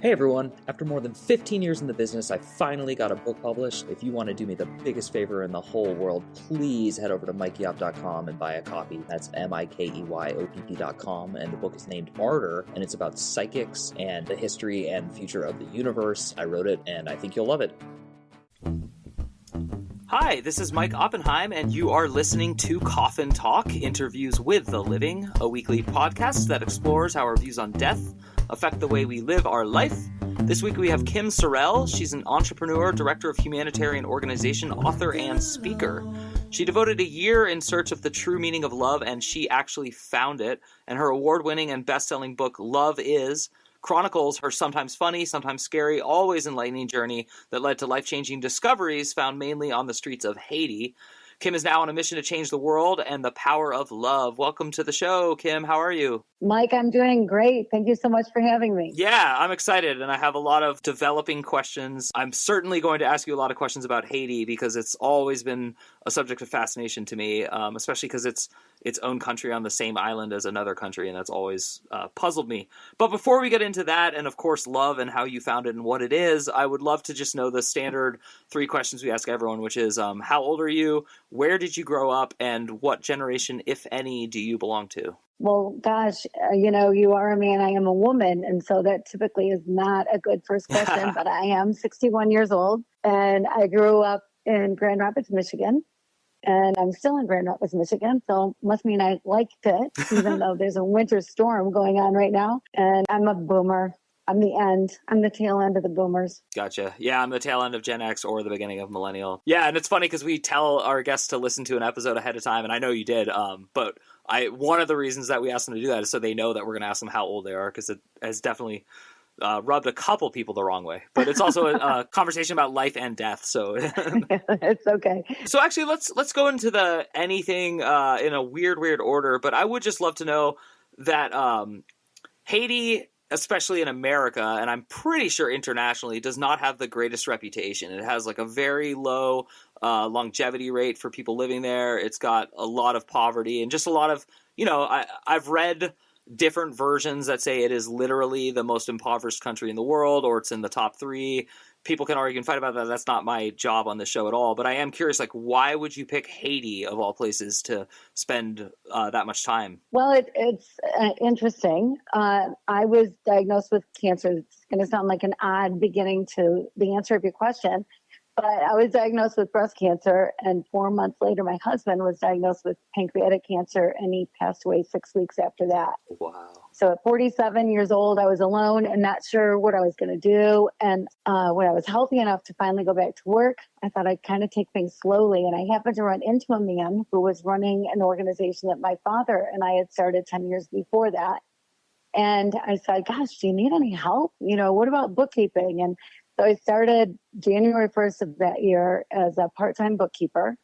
Hey everyone, after more than 15 years in the business, I finally got a book published. If you want to do me the biggest favor in the whole world, please head over to mikeyop.com and buy a copy. That's MIKEYOPP.com, and the book is named Martyr, and it's about psychics and the history and future of the universe. I wrote it, and I think you'll love it. Hi, this is Mike Oppenheim, and you are listening to Coffin Talk, Interviews with the Living, a weekly podcast that explores how our views on death affect the way we live our life. This week we have Kim Sorrelle. She's an entrepreneur, director of humanitarian organization, author, and speaker. She devoted a year in search of the true meaning of love, and she actually found it. And her award-winning and best-selling book, Love Is, chronicles her sometimes funny, sometimes scary, always enlightening journey that led to life-changing discoveries found mainly on the streets of Haiti. Kim is now on a mission to change the world and the power of love. Welcome to the show, Kim. How are you? Mike, I'm doing great. Thank you so much for having me. Yeah, I'm excited, and I have a lot of developing questions. I'm certainly going to ask you a lot of questions about Haiti because it's always been a subject of fascination to me, especially because it's its own country on the same island as another country, and that's always puzzled me. But before we get into that, and of course love and how you found it and what it is, I would love to just know the standard 3 questions we ask everyone, which is how old are you, where did you grow up, and what generation, if any, do you belong to? Well, gosh, you are a man, I am a woman. And so that typically is not a good first question, but I am 61 years old and I grew up in Grand Rapids, Michigan, and I'm still in Grand Rapids, Michigan. So must mean I liked it, even though there's a winter storm going on right now. And I'm a boomer. I'm the tail end of the boomers. Gotcha. Yeah, I'm the tail end of Gen X or the beginning of millennial. Yeah, and it's funny because we tell our guests to listen to an episode ahead of time, and I know you did, but one of the reasons that we asked them to do that is so they know that we're going to ask them how old they are, because it has definitely rubbed a couple people the wrong way. But it's also a conversation about life and death, so it's okay. So actually, let's go into the anything in a weird order. But I would just love to know that Haiti, especially in America, and I'm pretty sure internationally, does not have the greatest reputation. It has like a very low longevity rate for people living there. It's got a lot of poverty and just a lot of, I've read different versions that say it is literally the most impoverished country in the world, or it's in the top 3. People can argue and fight about that. That's not my job on this show at all. But I am curious, why would you pick Haiti, of all places, to spend that much time? Well, it's interesting. I was diagnosed with cancer. It's going to sound like an odd beginning to the answer of your question, but I was diagnosed with breast cancer, and 4 months later, my husband was diagnosed with pancreatic cancer, and he passed away 6 weeks after that. Wow. So at 47 years old, I was alone and not sure what I was going to do. And when I was healthy enough to finally go back to work, I thought I'd kind of take things slowly. And I happened to run into a man who was running an organization that my father and I had started 10 years before that. And I said, gosh, do you need any help? What about bookkeeping? And so I started January 1st of that year as a part-time bookkeeper.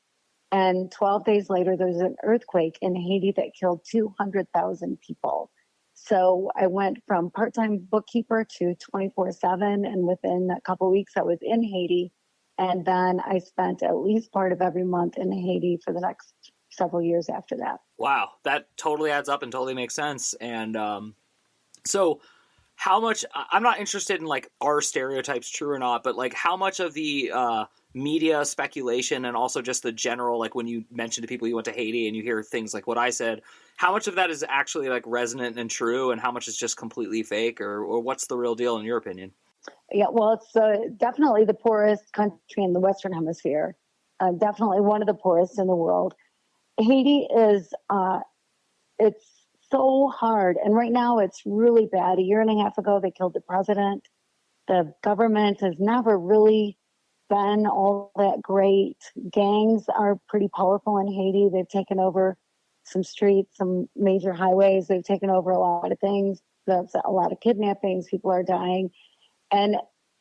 And 12 days later, there was an earthquake in Haiti that killed 200,000 people. So I went from part-time bookkeeper to 24/7. And within a couple of weeks, I was in Haiti. And then I spent at least part of every month in Haiti for the next several years after that. Wow. That totally adds up and totally makes sense. And so how much, I'm not interested in are stereotypes true or not, but how much of the media speculation and also just the general, when you mention to people you went to Haiti and you hear things like what I said, how much of that is actually resonant and true, and how much is just completely fake, or what's the real deal in your opinion? Yeah, well, it's definitely the poorest country in the Western Hemisphere. Definitely one of the poorest in the world. Haiti is, it's so hard. And right now it's really bad. A year and a half ago, they killed the president. The government has never really been all that great. Gangs are pretty powerful in Haiti. They've taken over some streets, some major highways. They've taken over a lot of things. That's a lot of kidnappings. People are dying. And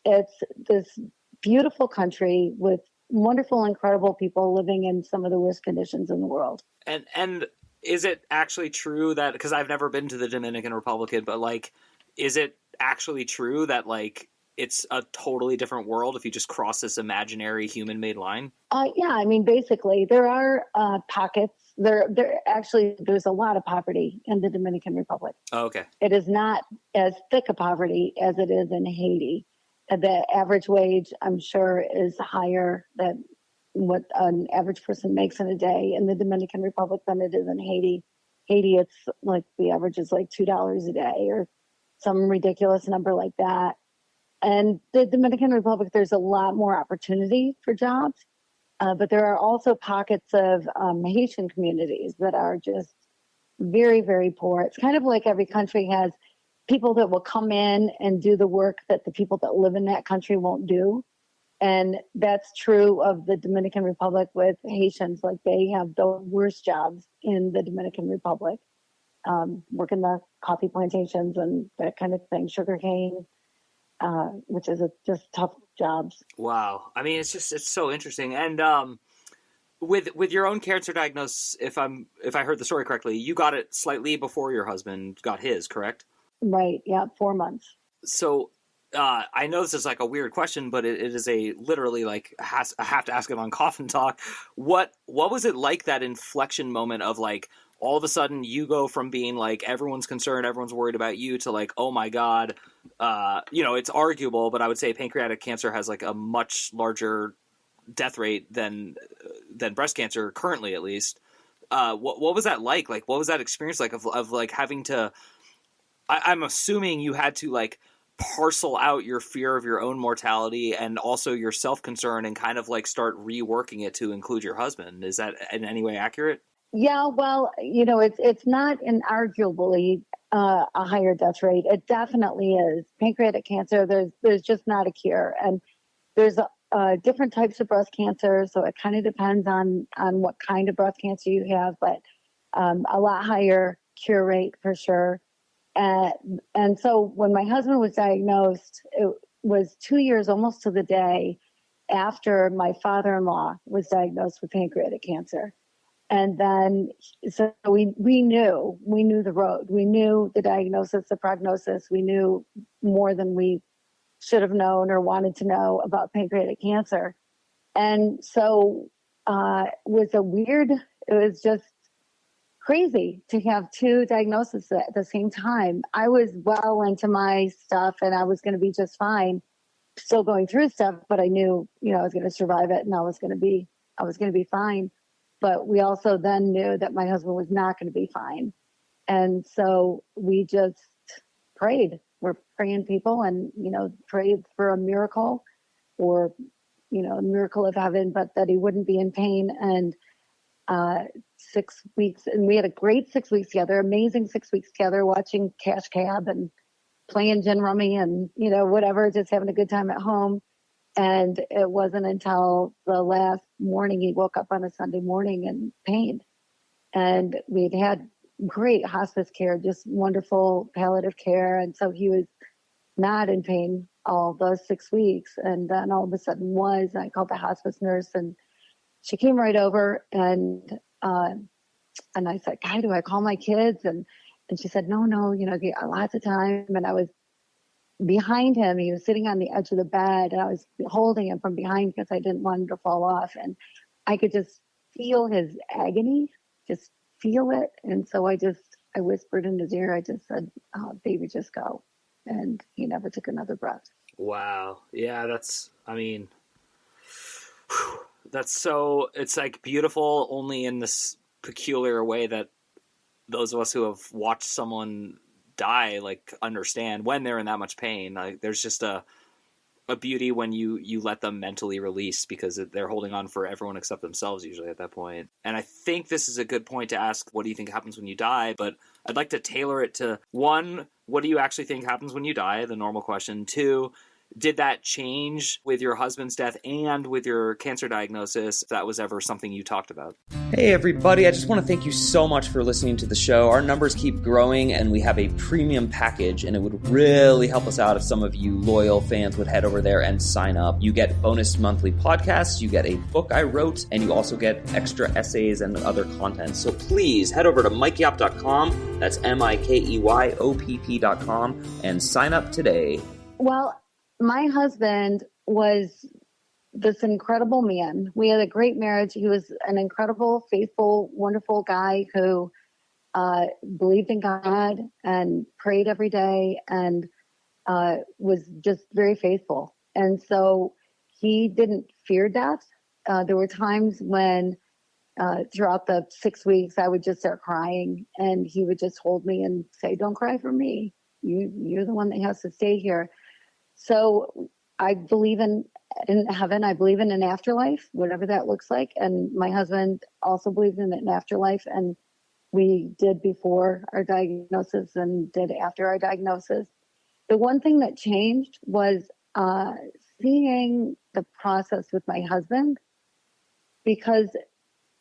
it's this beautiful country with wonderful, incredible people living in some of the worst conditions in the world. And is it actually true that, because I've never been to the Dominican Republic, but is it actually true that it's a totally different world if you just cross this imaginary human-made line? Yeah, I mean, basically, there are pockets There's a lot of poverty in the Dominican Republic. Oh, okay. It is not as thick a poverty as it is in Haiti. The average wage, I'm sure, is higher than what an average person makes in a day in the Dominican Republic than it is in Haiti. Haiti, it's like the average is like $2 a day or some ridiculous number like that. And the Dominican Republic, there's a lot more opportunity for jobs, but there are also pockets of Haitian communities that are just very, very poor. It's kind of like every country has people that will come in and do the work that the people that live in that country won't do. And that's true of the Dominican Republic with Haitians. Like, they have the worst jobs in the Dominican Republic, working the coffee plantations and that kind of thing, sugarcane, which is just tough jobs. Wow. I mean, it's so interesting. And with your own cancer diagnosis, if I heard the story correctly, you got it slightly before your husband got his, correct? Right. Yeah. 4 months. So I know this is like a weird question, but it is literally like I have to ask it on Coffin Talk. What was it like, that inflection moment of like, all of a sudden you go from being like, everyone's concerned, everyone's worried about you, to like, oh my God, it's arguable, but I would say pancreatic cancer has like a much larger death rate than breast cancer currently, at least. What was that like? Like, what was that experience like of like having to, I'm assuming you had to like parcel out your fear of your own mortality and also your self-concern and kind of like start reworking it to include your husband. Is that in any way accurate? Yeah, well, it's not inarguably a higher death rate. It definitely is. Pancreatic cancer, there's just not a cure. And there's different types of breast cancer, so it kind of depends on what kind of breast cancer you have, but a lot higher cure rate for sure. And so when my husband was diagnosed, it was 2 years almost to the day after my father-in-law was diagnosed with pancreatic cancer. And then, so we knew the road. We knew the diagnosis, the prognosis. We knew more than we should have known or wanted to know about pancreatic cancer. And so it was just crazy to have two diagnoses at the same time. I was well into my stuff and I was going to be just fine, still going through stuff, but I knew, I was going to survive it and I was going to be fine. But we also then knew that my husband was not going to be fine. And so we just prayed. We're praying people and, prayed for a miracle or, a miracle of heaven, but that he wouldn't be in pain. And 6 weeks, and we had a great 6 weeks together, amazing 6 weeks together, watching Cash Cab and playing gin rummy and, whatever, just having a good time at home. And it wasn't until the last morning he woke up on a Sunday morning in pain. And we'd had great hospice care, just wonderful palliative care. And so he was not in pain all those 6 weeks. And then all of a sudden was. I called the hospice nurse and she came right over and I said, "Guy, do I call my kids?" And she said, no, lots of time. And I was behind him. He was sitting on the edge of the bed and I was holding him from behind because I didn't want him to fall off. And I could just feel his agony, just feel it. And so I whispered in his ear, I just said, "Oh, baby, just go." And he never took another breath. Wow. Yeah, it's like beautiful only in this peculiar way that those of us who have watched someone die like understand when they're in that much pain. Like, there's just a beauty when you let them mentally release, because they're holding on for everyone except themselves usually at that point. And I think this is a good point to ask, what do you think happens when you die? But I'd like to tailor it to, one, what do you actually think happens when you die? The normal question. Two, did that change with your husband's death and with your cancer diagnosis, if that was ever something you talked about? Hey everybody, I just want to thank you so much for listening to the show. Our numbers keep growing and we have a premium package, and it would really help us out if some of you loyal fans would head over there and sign up. You get bonus monthly podcasts, you get a book I wrote, and you also get extra essays and other content. So please head over to mikeyop.com, that's MIKEYOPP.com, and sign up today. Well, my husband was this incredible man. We had a great marriage. He was an incredible, faithful, wonderful guy who believed in God and prayed every day and was just very faithful. And so he didn't fear death. There were times when throughout the 6 weeks, I would just start crying and he would just hold me and say, "Don't cry for me. You're the one that has to stay here." So I believe in heaven. I believe in an afterlife, whatever that looks like. And my husband also believes in an afterlife. And we did before our diagnosis and did after our diagnosis. The one thing that changed was seeing the process with my husband, because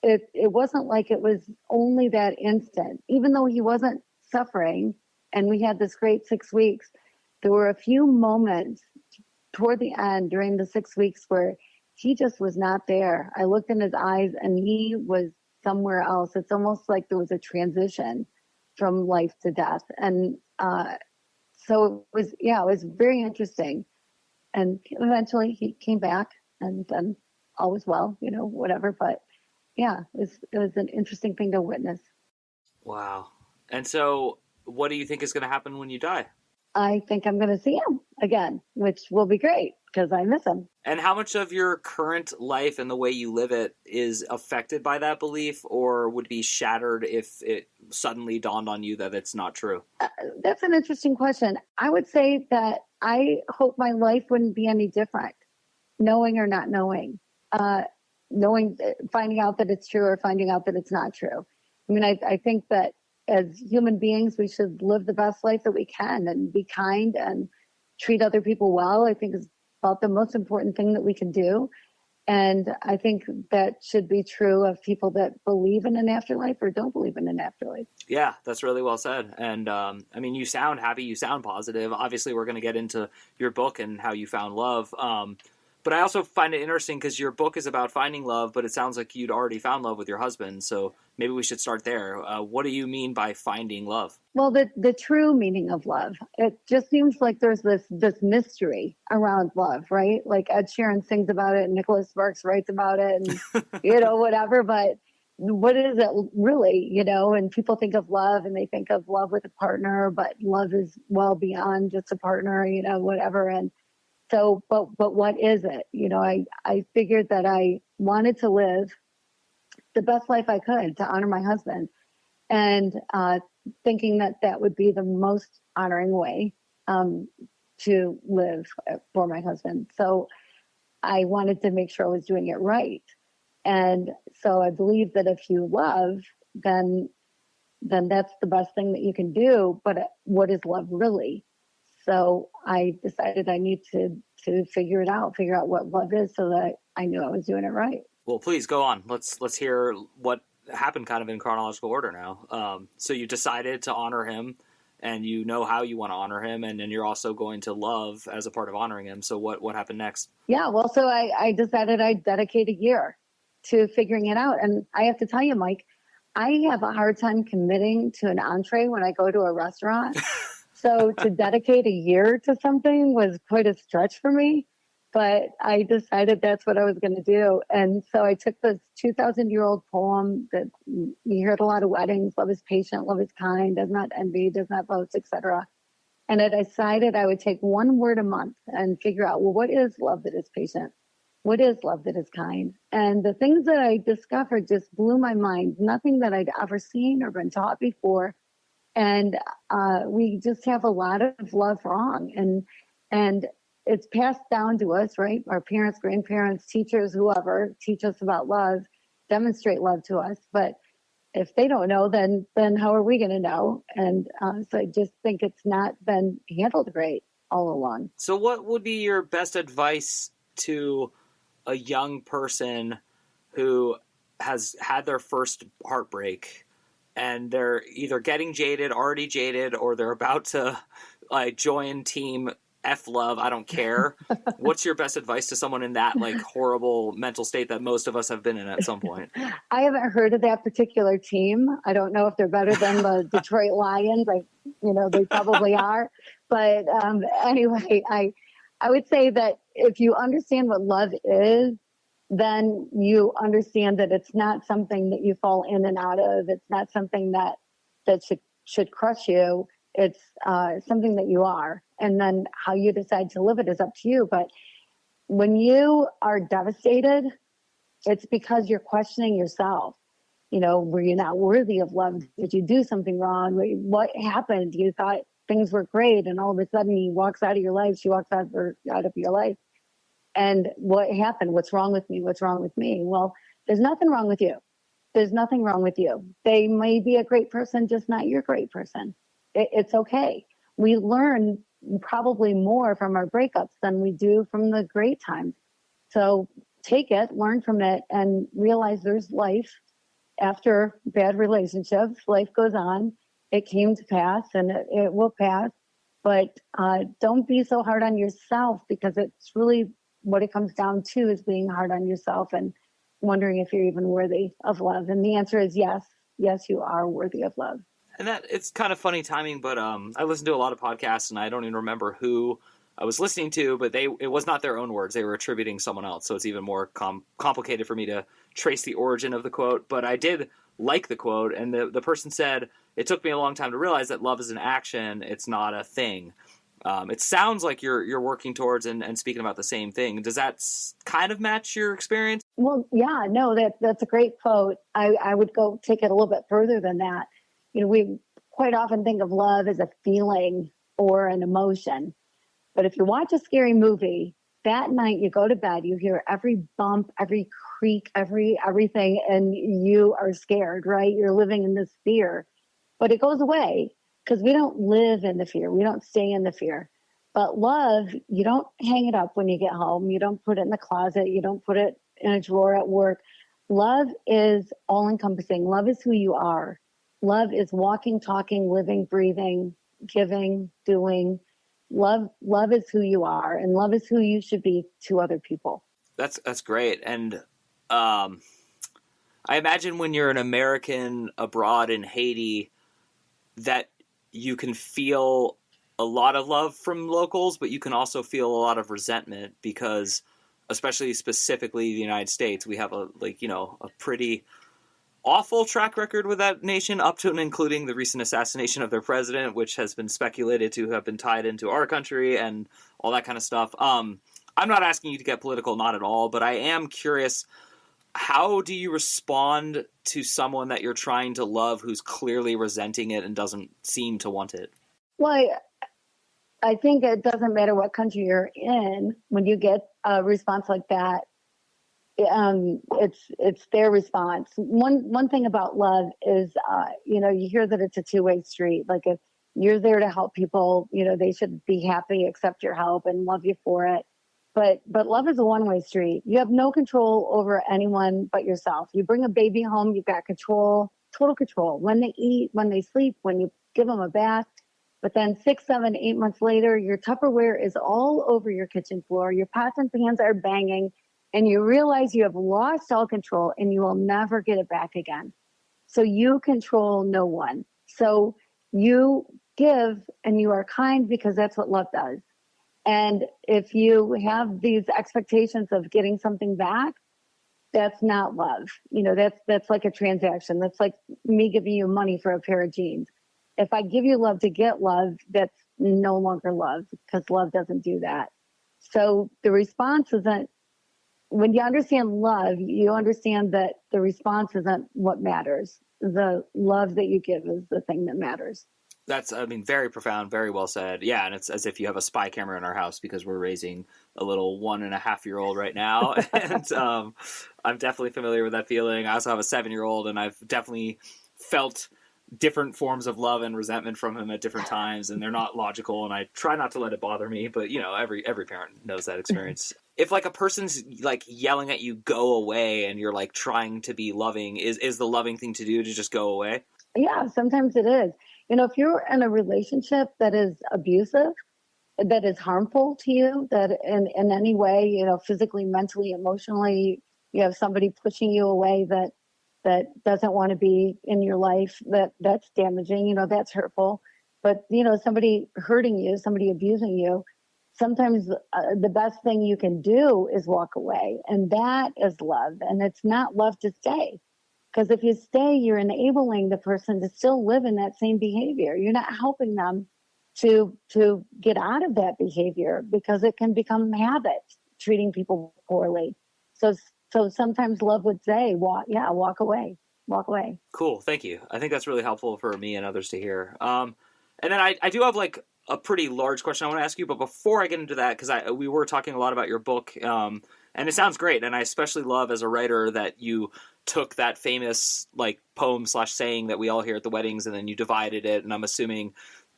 it wasn't like it was only that instant. Even though he wasn't suffering and we had this great 6 weeks, there were a few moments toward the end during the 6 weeks where he just was not there. I looked in his eyes and he was somewhere else. It's almost like there was a transition from life to death. And so it was very interesting. And eventually he came back and then all was well, whatever. But yeah, it was an interesting thing to witness. Wow. And so what do you think is going to happen when you die? I think I'm going to see him again, which will be great because I miss him. And how much of your current life and the way you live it is affected by that belief, or would be shattered if it suddenly dawned on you that it's not true? That's an interesting question. I would say that I hope my life wouldn't be any different, knowing or not knowing. Finding out that it's true or finding out that it's not true. I mean, I think that as human beings, we should live the best life that we can and be kind and treat other people well. I think is about the most important thing that we can do. And I think that should be true of people that believe in an afterlife or don't believe in an afterlife. Yeah, that's really well said. And I mean, you sound happy, you sound positive. Obviously, we're going to get into your book and how you found love. But I also find it interesting because your book is about finding love, but it sounds like you'd already found love with your husband. So maybe we should start there. What do you mean by finding love? Well, the true meaning of love, it just seems like there's this mystery around love, right? Like Ed Sheeran sings about it and Nicholas Sparks writes about it and, whatever. But what is it really, And people think of love and they think of love with a partner, but love is well beyond just a partner, whatever. And so, but what is it? I figured that I wanted to live the best life I could to honor my husband, and thinking that would be the most honoring way to live for my husband. So I wanted to make sure I was doing it right. And so I believe that if you love, then that's the best thing that you can do. But what is love really? So I decided I need to figure out what love is so that I knew I was doing it right. Well, please go on. Let's hear what happened kind of in chronological order now. So you decided to honor him and you know how you want to honor him. And then you're also going to love as a part of honoring him. So what happened next? Yeah, well, so I decided I'd dedicate a year to figuring it out. And I have to tell you, Mike, I have a hard time committing to an entree when I go to a restaurant. So to dedicate a year to something was quite a stretch for me, but I decided that's what I was going to do. And so I took this 2,000-year-old poem that you hear at a lot of weddings: love is patient, love is kind, does not envy, does not boast, etc. And I decided I would take one word a month and figure out, well, what is love that is patient? What is love that is kind? And the things that I discovered just blew my mind. Nothing that I'd ever seen or been taught before. And we just have a lot of love wrong, and it's passed down to us, right? Our parents, grandparents, teachers, whoever teach us about love, demonstrate love to us. But if they don't know, then how are we going to know? And so I just think it's not been handled great all along. So what would be your best advice to a young person who has had their first heartbreak and they're either getting jaded, already jaded, or they're about to join team F love, I don't care? What's your best advice to someone in that horrible mental state that most of us have been in at some point? I haven't heard of that particular team. I don't know if they're better than the Detroit Lions. They probably are. But anyway, I would say that if you understand what love is, then you understand that it's not something that you fall in and out of. It's not something that should crush you. It's something that you are. And then how you decide to live it is up to you. But when you are devastated, it's because you're questioning yourself. Were you not worthy of love? Did you do something wrong? What happened? You thought things were great, and all of a sudden he walks out of your life. She walks out of your life. And what happened? What's wrong with me? What's wrong with me? Well, there's nothing wrong with you. There's nothing wrong with you. They may be a great person, just not your great person. It's okay. We learn probably more from our breakups than we do from the great times. So take it, learn from it, and realize there's life after bad relationships. Life goes on. It came to pass, and it will pass. But don't be so hard on yourself, because it's really what it comes down to is being hard on yourself and wondering if you're even worthy of love. And the answer is yes. Yes, you are worthy of love. And that it's kind of funny timing, but I listen to a lot of podcasts, and I don't even remember who I was listening to, but it was not their own words. They were attributing someone else. So it's even more complicated for me to trace the origin of the quote. But I did like the quote, and the person said, it took me a long time to realize that love is an action. It's not a thing. It sounds like you're working towards and speaking about the same thing. Does that kind of match your experience? Well, yeah, no, that's a great quote. I would go take it a little bit further than that. We quite often think of love as a feeling or an emotion. But if you watch a scary movie, that night you go to bed, you hear every bump, every creak, everything, and you are scared, right? You're living in this fear. But it goes away because we don't live in the fear. We don't stay in the fear. But love, you don't hang it up when you get home. You don't put it in the closet. You don't put it in a drawer at work. Love is all-encompassing. Love is who you are. Love is walking, talking, living, breathing, giving, doing. Love is who you are, and love is who you should be to other people. That's great. And I imagine when you're an American abroad in Haiti that you can feel a lot of love from locals, but you can also feel a lot of resentment because, especially specifically the United States, we have a pretty awful track record with that nation, up to and including the recent assassination of their president, which has been speculated to have been tied into our country and all that kind of stuff. I'm not asking you to get political, not at all, but I am curious, how do you respond to someone that you're trying to love who's clearly resenting it and doesn't seem to want it? Well, I think it doesn't matter what country you're in. When you get a response like that, it's their response. One thing about love is, you hear that it's a two-way street. Like, if you're there to help people, they should be happy, accept your help, and love you for it. But love is a one-way street. You have no control over anyone but yourself. You bring a baby home, you've got control, total control. When they eat, when they sleep, when you give them a bath. But then 6, 7, 8 months later, your Tupperware is all over your kitchen floor. Your pots and pans are banging. And you realize you have lost all control and you will never get it back again. So you control no one. So you give and you are kind because that's what love does. And if you have these expectations of getting something back, that's not love. That's like a transaction. That's like me giving you money for a pair of jeans. If I give you love to get love, that's no longer love, because love doesn't do that. So the response isn't, when you understand love, you understand that the response isn't what matters. The love that you give is the thing that matters. That's, very profound, very well said. Yeah, and it's as if you have a spy camera in our house because we're raising a little 1.5-year-old right now. And I'm definitely familiar with that feeling. I also have a 7-year-old, and I've definitely felt different forms of love and resentment from him at different times, and they're not logical, and I try not to let it bother me, but every parent knows that experience. If like a person's like yelling at you, go away, and you're like trying to be loving, is the loving thing to do to just go away? Yeah, sometimes it is. If you're in a relationship that is abusive, that is harmful to you, that in any way, physically, mentally, emotionally, you have somebody pushing you away that doesn't want to be in your life, that's damaging, that's hurtful. But, somebody hurting you, somebody abusing you, sometimes the best thing you can do is walk away. And that is love. And it's not love to stay. Because if you stay, you're enabling the person to still live in that same behavior. You're not helping them to get out of that behavior, because it can become habit, treating people poorly. So sometimes love would say, walk away. Walk away. Cool. Thank you. I think that's really helpful for me and others to hear. And then I do have like a pretty large question I want to ask you, but before I get into that, because we were talking a lot about your book, and it sounds great, and I especially love as a writer that you took that famous like poem / saying that we all hear at the weddings, and then you divided it, and I'm assuming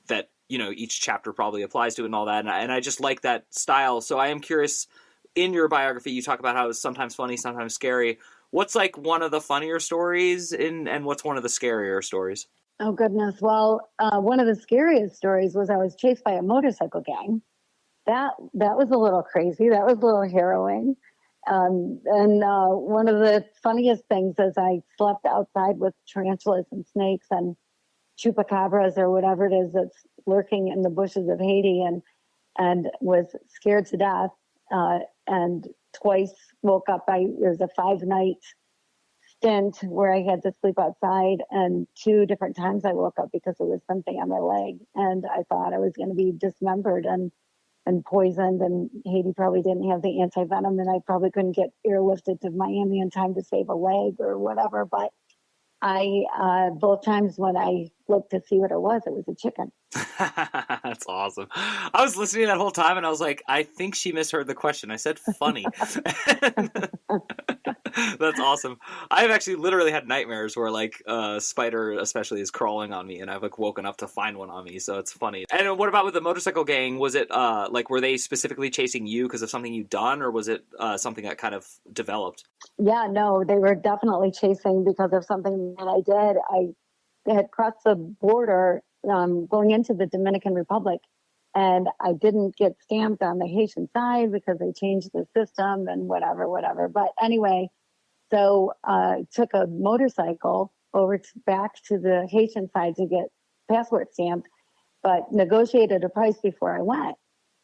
that, you know, each chapter probably applies to it and all that, and I just like that style. So I am curious, in your biography, you talk about how it's sometimes funny, sometimes scary. What's like one of the funnier stories and what's one of the scarier stories? Oh, goodness. Well, one of the scariest stories was I was chased by a motorcycle gang. That was a little crazy. That was a little harrowing. And one of the funniest things is I slept outside with tarantulas and snakes and chupacabras or whatever it is that's lurking in the bushes of Haiti, and was scared to death. And twice woke up. It was a 5-night stint where I had to sleep outside, and 2 different times I woke up because there was something on my leg, and I thought I was going to be dismembered and poisoned, and Haiti probably didn't have the anti-venom, and I probably couldn't get airlifted to Miami in time to save a leg or whatever. But I both times when I looked to see what it was a chicken. That's awesome. I was listening that whole time and I was like, I think she misheard the question. I said funny. That's awesome. I've actually literally had nightmares where like a spider especially is crawling on me, and I've like woken up to find one on me. So it's funny. And what about with the motorcycle gang? Was it like, were they specifically chasing you because of something you'd done, or was it something that kind of developed? Yeah, no, they were definitely chasing because of something that I did. I had crossed the border going into the Dominican Republic, and I didn't get stamped on the Haitian side because they changed the system and whatever. But anyway, so I took a motorcycle back to the Haitian side to get passport stamped, but negotiated a price before I went,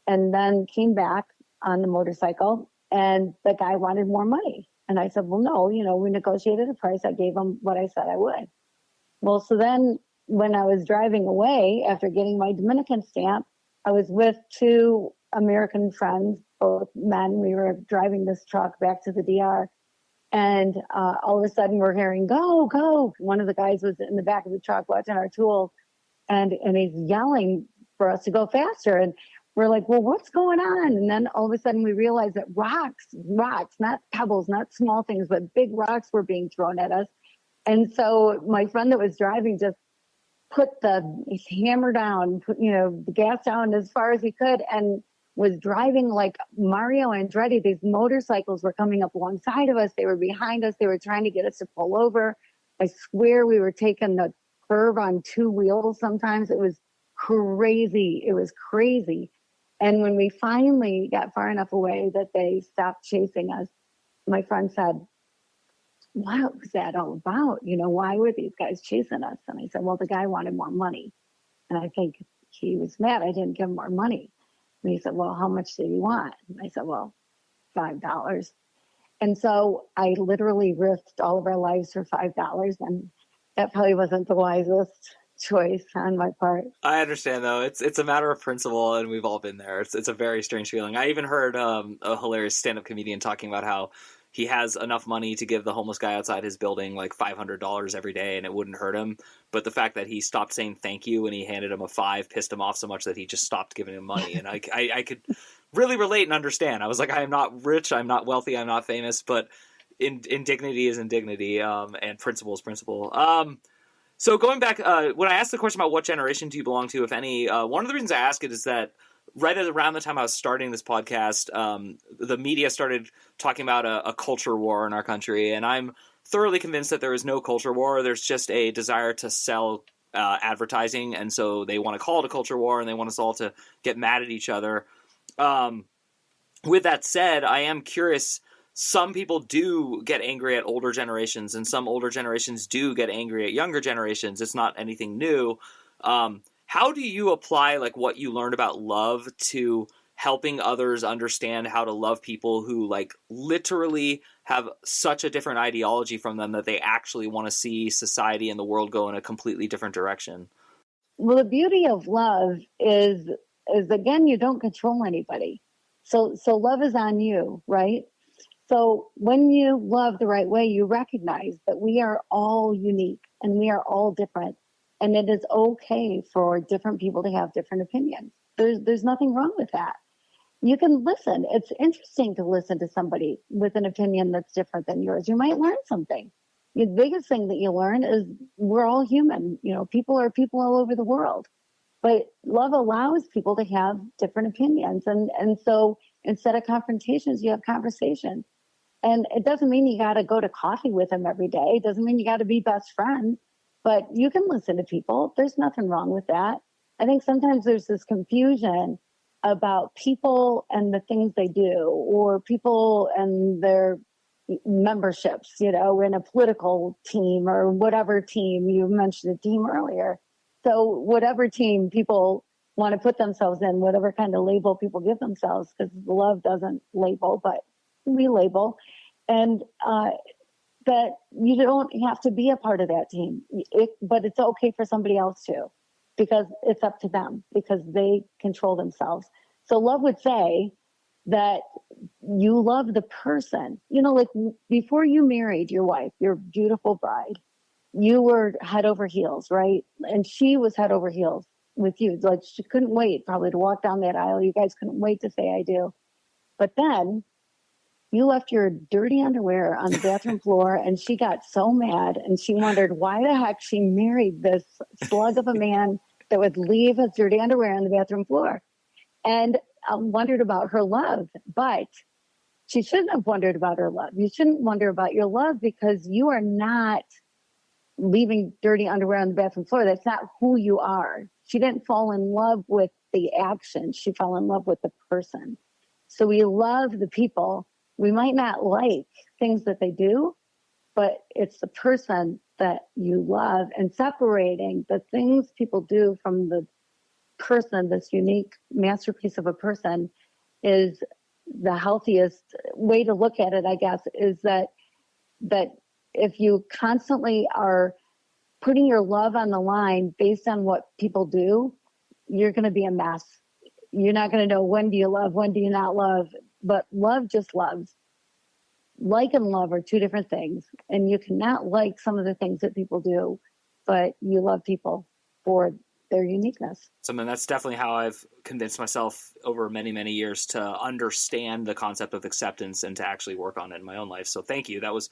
and then came back on the motorcycle, and the guy wanted more money. And I said, well, no, we negotiated a price. I gave him what I said I would. Well, so then when I was driving away after getting my Dominican stamp, I was with 2 American friends, both men. We were driving this truck back to the DR. And all of a sudden we're hearing, go, go. One of the guys was in the back of the truck watching our tools, and he's yelling for us to go faster. And we're like, well, what's going on? And then all of a sudden we realized that rocks, not pebbles, not small things, but big rocks were being thrown at us. And so my friend that was driving just put the hammer down, put, the gas down as far as he could, and was driving like Mario Andretti. These motorcycles were coming up alongside of us. They were behind us. They were trying to get us to pull over. I swear we were taking the curve on 2 wheels sometimes. It was crazy. And when we finally got far enough away that they stopped chasing us, my friend said, what was that all about? Why were these guys chasing us? And I said, well, the guy wanted more money. And I think he was mad I didn't give him more money. And he said, well, how much did he want? And I said, well, $5. And so I literally risked all of our lives for $5. And that probably wasn't the wisest choice on my part. I understand, though. It's a matter of principle, and we've all been there. It's a very strange feeling. I even heard a hilarious stand-up comedian talking about how he has enough money to give the homeless guy outside his building like $500 every day, and it wouldn't hurt him. But the fact that he stopped saying thank you when he handed him a $5 pissed him off so much that he just stopped giving him money. And I could really relate and understand. I was like, I am not rich, I'm not wealthy, I'm not famous, but indignity is indignity, and principle is principle. So going back, when I asked the question about what generation do you belong to, if any, one of the reasons I ask it is that right around the time I was starting this podcast, the media started talking about a culture war in our country, and I'm thoroughly convinced that there is no culture war. There's just a desire to sell advertising, and so they want to call it a culture war, and they want us all to get mad at each other. With that said, I am curious. Some people do get angry at older generations, and some older generations do get angry at younger generations. It's not anything new. How do you apply like what you learned about love to helping others understand how to love people who like literally have such a different ideology from them that they actually want to see society and the world go in a completely different direction. Well, the beauty of love is again, you don't control anybody. So love is on you, right? So when you love the right way, you recognize that we are all unique and we are all different. And it is okay for different people to have different opinions. There's nothing wrong with that. You can listen. It's interesting to listen to somebody with an opinion that's different than yours. You might learn something. The biggest thing that you learn is we're all human. You know, people are people all over the world. But love allows people to have different opinions. And so instead of confrontations, you have conversation. And it doesn't mean you got to go to coffee with them every day. It doesn't mean you got to be best friends. But you can listen to people. There's nothing wrong with that. I think sometimes there's this confusion about people and the things they do, or people and their memberships, you know, in a political team or whatever team. You mentioned a team earlier. So whatever team people want to put themselves in, whatever kind of label people give themselves, because love doesn't label, but we label. And that you don't have to be a part of that team, but it's okay for somebody else to, because it's up to them, because they control themselves. So love would say that you love the person, you know, like before you married your wife, your beautiful bride, you were head over heels, right? And she was head over heels with you. Like she couldn't wait probably to walk down that aisle. You guys couldn't wait to say I do. But then you left your dirty underwear on the bathroom floor, and she got so mad, and she wondered why the heck she married this slug of a man that would leave his dirty underwear on the bathroom floor, and wondered about her love. But she shouldn't have wondered about her love. You shouldn't wonder about your love, because you are not leaving dirty underwear on the bathroom floor. That's not who you are. She didn't fall in love with the action. She fell in love with the person. So we love the people. We might not like things that they do, but it's the person that you love, and separating the things people do from the person, this unique masterpiece of a person, is the healthiest way to look at it, I guess, is that if you constantly are putting your love on the line based on what people do, you're going to be a mess. You're not going to know when do you love, when do you not love. But love just loves. Like and love are two different things. And you cannot like some of the things that people do, but you love people for their uniqueness. Something that's definitely how I've convinced myself over many, many years to understand the concept of acceptance and to actually work on it in my own life. So thank you. That was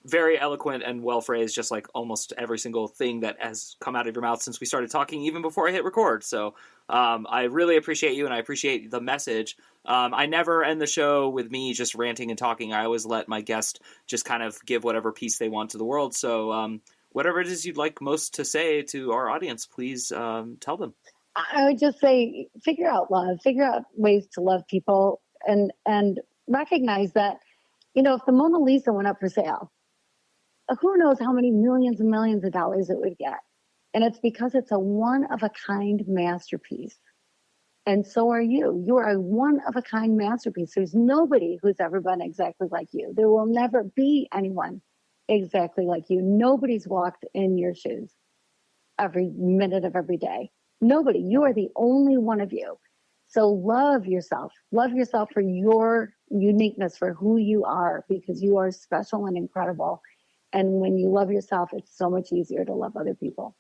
very eloquent and well phrased, just like almost every single thing that has come out of your mouth since we started talking, even before I hit record. So I really appreciate you, and I appreciate the message. I never end the show with me just ranting and talking. I always let my guest just kind of give whatever piece they want to the world. So whatever it is you'd like most to say to our audience, please tell them. I would just say, figure out love, figure out ways to love people, and recognize that, you know, if the Mona Lisa went up for sale, who knows how many millions and millions of dollars it would get. And it's because it's a one-of-a-kind masterpiece. And so are you. You are a one-of-a-kind masterpiece. There's nobody who's ever been exactly like you. There will never be anyone exactly like you. Nobody's walked in your shoes every minute of every day. Nobody. You are the only one of you. So love yourself. Love yourself for your uniqueness, for who you are, because you are special and incredible. And when you love yourself, it's so much easier to love other people.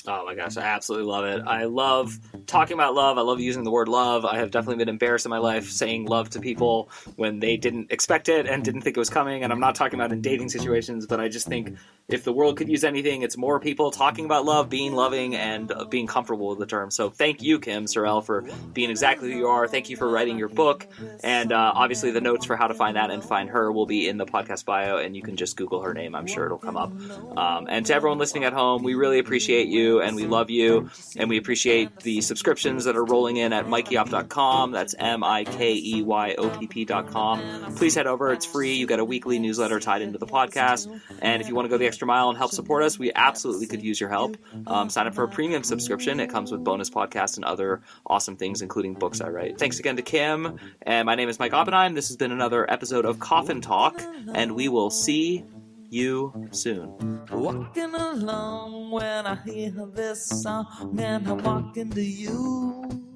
Oh my gosh, I absolutely love it. I love talking about love. I love using the word love. I have definitely been embarrassed in my life saying love to people when they didn't expect it and didn't think it was coming. And I'm not talking about in dating situations, but I just think if the world could use anything, it's more people talking about love, being loving, and being comfortable with the term. So thank you, Kim Sorrelle, for being exactly who you are. Thank you for writing your book. And obviously the notes for how to find that and find her will be in the podcast bio, and you can just Google her name. I'm sure it'll come up. And to everyone listening at home, we really appreciate you. you, and we love you, and we appreciate the subscriptions that are rolling in at MikeyOpp.com. That's MikeyOpp.com. Please head over. It's free. You get a weekly newsletter tied into the podcast. And if you want to go the extra mile and help support us, we absolutely could use your help. Sign up for a premium subscription. It comes with bonus podcasts and other awesome things, including books I write. Thanks again to Kim. And my name is Mike Oppenheim. This has been another episode of Coffin Talk, and we will see you soon. Walking along when I hear this song, and I walk into you.